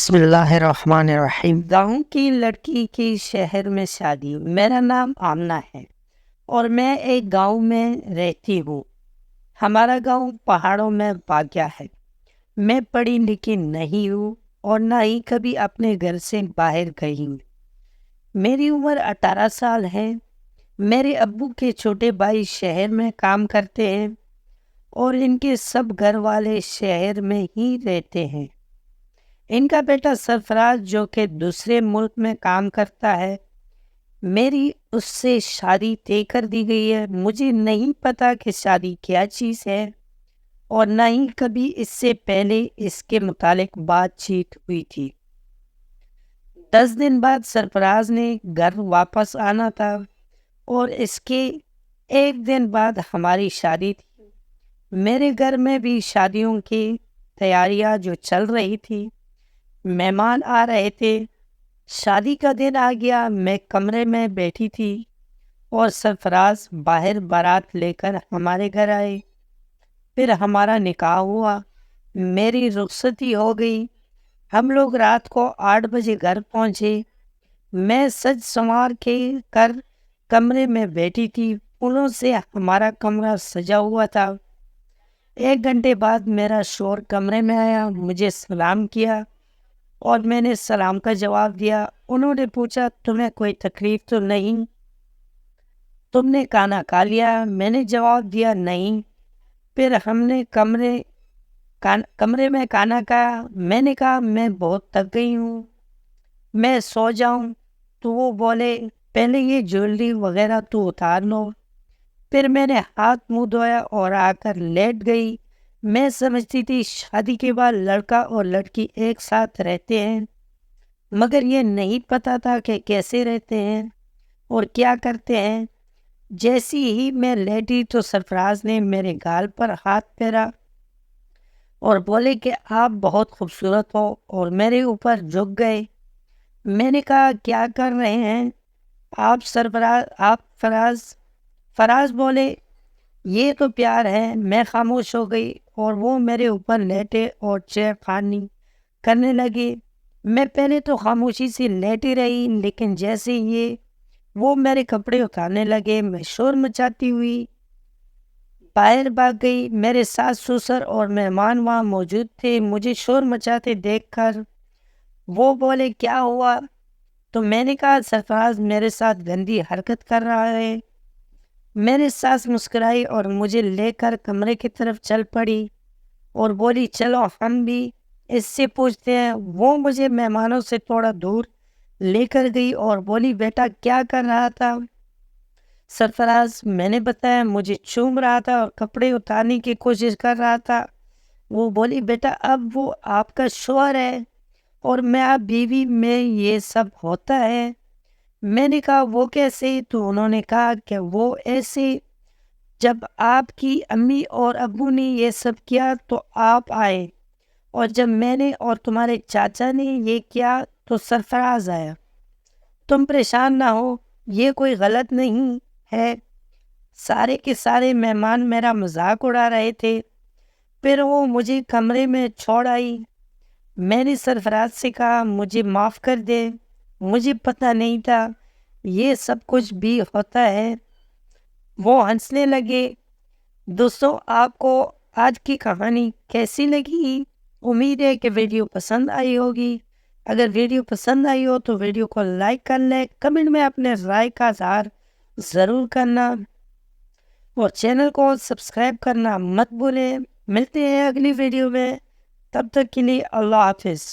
بسم اللہ الرحمن الرحیم۔ گاؤں کی لڑکی کی شہر میں شادی۔ میرا نام آمنہ ہے اور میں ایک گاؤں میں رہتی ہوں۔ ہمارا گاؤں پہاڑوں میں واقع ہے۔ میں پڑھی لکھی نہیں ہوں اور نہ ہی کبھی اپنے گھر سے باہر گئی ہوں۔ میری عمر 18 سال ہے۔ میرے ابو کے چھوٹے بھائی شہر میں کام کرتے ہیں اور ان کے سب گھر والے شہر میں ہی رہتے ہیں۔ ان کا بیٹا سرفراز جو کہ دوسرے ملک میں کام کرتا ہے، میری اس سے شادی طے کر دی گئی ہے۔ مجھے نہیں پتا کہ شادی کیا چیز ہے اور نہ ہی کبھی اس سے پہلے اس کے متعلق بات چیت ہوئی تھی۔ 10 دن بعد سرفراز نے گھر واپس آنا تھا اور اس کے ایک دن بعد ہماری شادی تھی۔ میرے گھر میں بھی شادیوں کی تیاریاں جو چل رہی تھی، مہمان آ رہے تھے۔ شادی کا دن آ گیا، میں کمرے میں بیٹھی تھی اور سرفراز باہر بارات لے کر ہمارے گھر آئے۔ پھر ہمارا نکاح ہوا، میری رخصتی ہو گئی۔ ہم لوگ رات کو 8 بجے گھر پہنچے۔ میں سج سنوار کے کر کمرے میں بیٹھی تھی۔ پھولوں سے ہمارا کمرہ سجا ہوا تھا۔ 1 گھنٹے بعد میرا شوہر کمرے میں آیا، مجھے سلام کیا اور میں نے سلام کا جواب دیا۔ انہوں نے پوچھا، تمہیں کوئی تکلیف تو نہیں؟ تم نے کھانا کھا لیا؟ میں نے جواب دیا، نہیں۔ پھر ہم نے کمرے میں کھانا کھایا۔ میں نے کہا، میں بہت تھک گئی ہوں، میں سو جاؤں۔ تو وہ بولے، پہلے یہ جویلری وغیرہ تو اتار لو۔ پھر میں نے ہاتھ منہ دھویا اور آ کر لیٹ گئی۔ میں سمجھتی تھی شادی کے بعد لڑکا اور لڑکی ایک ساتھ رہتے ہیں، مگر یہ نہیں پتا تھا کہ کیسے رہتے ہیں اور کیا کرتے ہیں۔ جیسی ہی میں لیٹی تو سرفراز نے میرے گال پر ہاتھ پھیرا اور بولے کہ آپ بہت خوبصورت ہو، اور میرے اوپر جھک گئے۔ میں نے کہا، کیا کر رہے ہیں آپ فراز بولے، یہ تو پیار ہے۔ میں خاموش ہو گئی اور وہ میرے اوپر لیٹے اور چھیڑخانی کرنے لگے۔ میں پہلے تو خاموشی سے لیٹی رہی، لیکن جیسے وہ میرے کپڑے اتارنے لگے، میں شور مچاتی ہوئی باہر بھاگ گئی۔ میرے ساس سسر اور مہمان وہاں موجود تھے۔ مجھے شور مچاتے دیکھ کر وہ بولے، کیا ہوا؟ تو میں نے کہا، سرفراز میرے ساتھ گندی حرکت کر رہا ہے۔ میری ساس مسکرائی اور مجھے لے کر کمرے کی طرف چل پڑی اور بولی، چلو ہم بھی اس سے پوچھتے ہیں۔ وہ مجھے مہمانوں سے تھوڑا دور لے کر گئی اور بولی، بیٹا کیا کر رہا تھا؟ سرفراز، میں نے بتایا، مجھے چوم رہا تھا اور کپڑے اتارنے کی کوشش کر رہا تھا۔ وہ بولی، بیٹا اب وہ آپ کا شوہر ہے اور میں آپ بیوی میں یہ سب ہوتا ہے۔ میں نے کہا، وہ کیسے؟ تو انہوں نے کہا کہ وہ ایسے، جب آپ کی امی اور ابو نے یہ سب کیا تو آپ آئے، اور جب میں نے اور تمہارے چاچا نے یہ کیا تو سرفراز آیا۔ تم پریشان نہ ہو، یہ کوئی غلط نہیں ہے۔ سارے کے سارے مہمان میرا مذاق اڑا رہے تھے۔ پھر وہ مجھے کمرے میں چھوڑ آئی۔ میں نے سرفراز سے کہا، مجھے معاف کر دے، مجھے پتہ نہیں تھا یہ سب کچھ بھی ہوتا ہے۔ وہ ہنسنے لگے۔ دوستوں، آپ کو آج کی کہانی کیسی لگی؟ امید ہے کہ ویڈیو پسند آئی ہوگی۔ اگر ویڈیو پسند آئی ہو تو ویڈیو کو لائک کر لیں، کمنٹ میں اپنے رائے کا اظہار ضرور کرنا اور چینل کو سبسکرائب کرنا مت بھولیں۔ ملتے ہیں اگلی ویڈیو میں، تب تک کے لیے اللہ حافظ۔